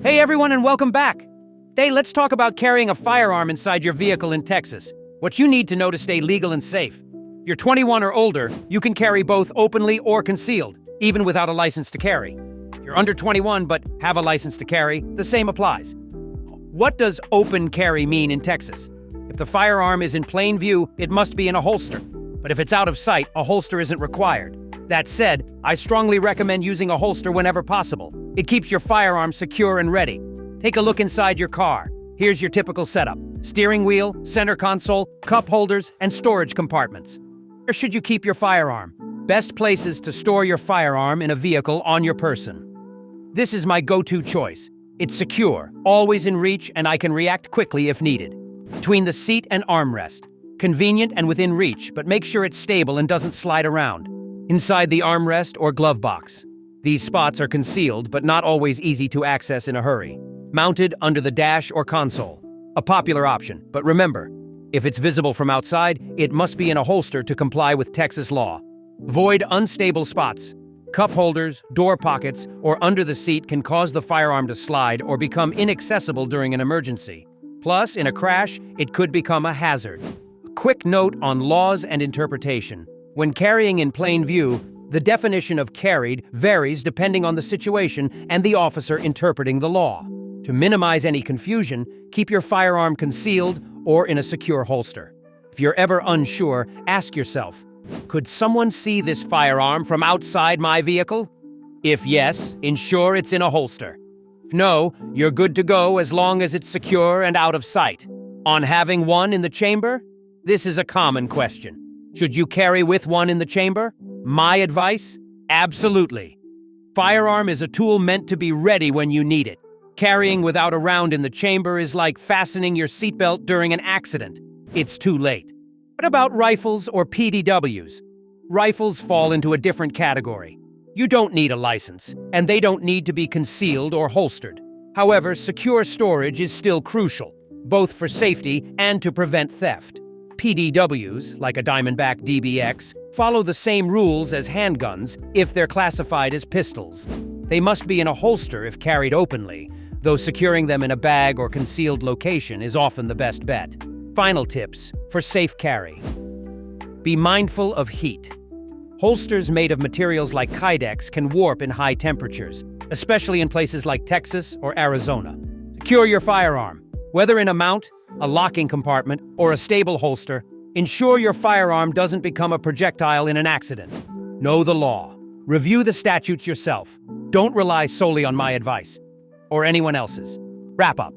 Hey everyone, and welcome back. Today, let's talk about carrying a firearm inside your vehicle in Texas. What you need to know to stay legal and safe. If you're 21 or older, you can carry both openly or concealed, even without a license to carry. If you're under 21 but have a license to carry, the same applies. What does open carry mean in Texas? If the firearm is in plain view, it must be in a holster. But if it's out of sight, a holster isn't required. That said, I strongly recommend using a holster whenever possible. It keeps your firearm secure and ready. Take a look inside your car. Here's your typical setup: steering wheel, center console, cup holders, and storage compartments. Where should you keep your firearm? Best places to store your firearm in a vehicle on your person. This is my go-to choice. It's secure, always in reach, and I can react quickly if needed. Between the seat and armrest. Convenient and within reach, but make sure it's stable and doesn't slide around. Inside the armrest or glove box. These spots are concealed, but not always easy to access in a hurry. Mounted under the dash or console. A popular option, but remember, if it's visible from outside, it must be in a holster to comply with Texas law. Avoid unstable spots. Cup holders, door pockets, or under the seat can cause the firearm to slide or become inaccessible during an emergency. Plus, in a crash, it could become a hazard. A quick note on laws and interpretation. When carrying in plain view, the definition of carried varies depending on the situation and the officer interpreting the law. To minimize any confusion, keep your firearm concealed or in a secure holster. If you're ever unsure, ask yourself, could someone see this firearm from outside my vehicle? If yes, ensure it's in a holster. If no, you're good to go as long as it's secure and out of sight. On having one in the chamber? This is a common question. Should you carry with one in the chamber? My advice? Absolutely. Firearm is a tool meant to be ready when you need it. Carrying without a round in the chamber is like fastening your seatbelt during an accident. It's too late. What about rifles or PDWs? Rifles fall into a different category. You don't need a license, and they don't need to be concealed or holstered. However, secure storage is still crucial, both for safety and to prevent theft. PDWs, like a Diamondback DBX, follow the same rules as handguns if they're classified as pistols. They must be in a holster if carried openly, though securing them in a bag or concealed location is often the best bet. Final tips for safe carry. Be mindful of heat. Holsters made of materials like Kydex can warp in high temperatures, especially in places like Texas or Arizona. Secure your firearm. Whether in a mount, a locking compartment, or a stable holster, ensure your firearm doesn't become a projectile in an accident. Know the law. Review the statutes yourself. Don't rely solely on my advice, or anyone else's. Wrap up.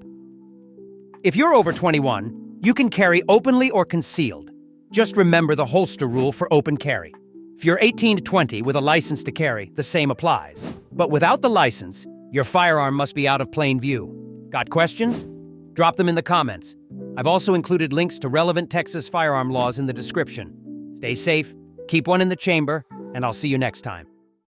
If you're over 21, you can carry openly or concealed. Just remember the holster rule for open carry. If you're 18 to 20 with a license to carry, the same applies. But without the license, your firearm must be out of plain view. Got questions? Drop them in the comments. I've also included links to relevant Texas firearm laws in the description. Stay safe, keep one in the chamber, and I'll see you next time.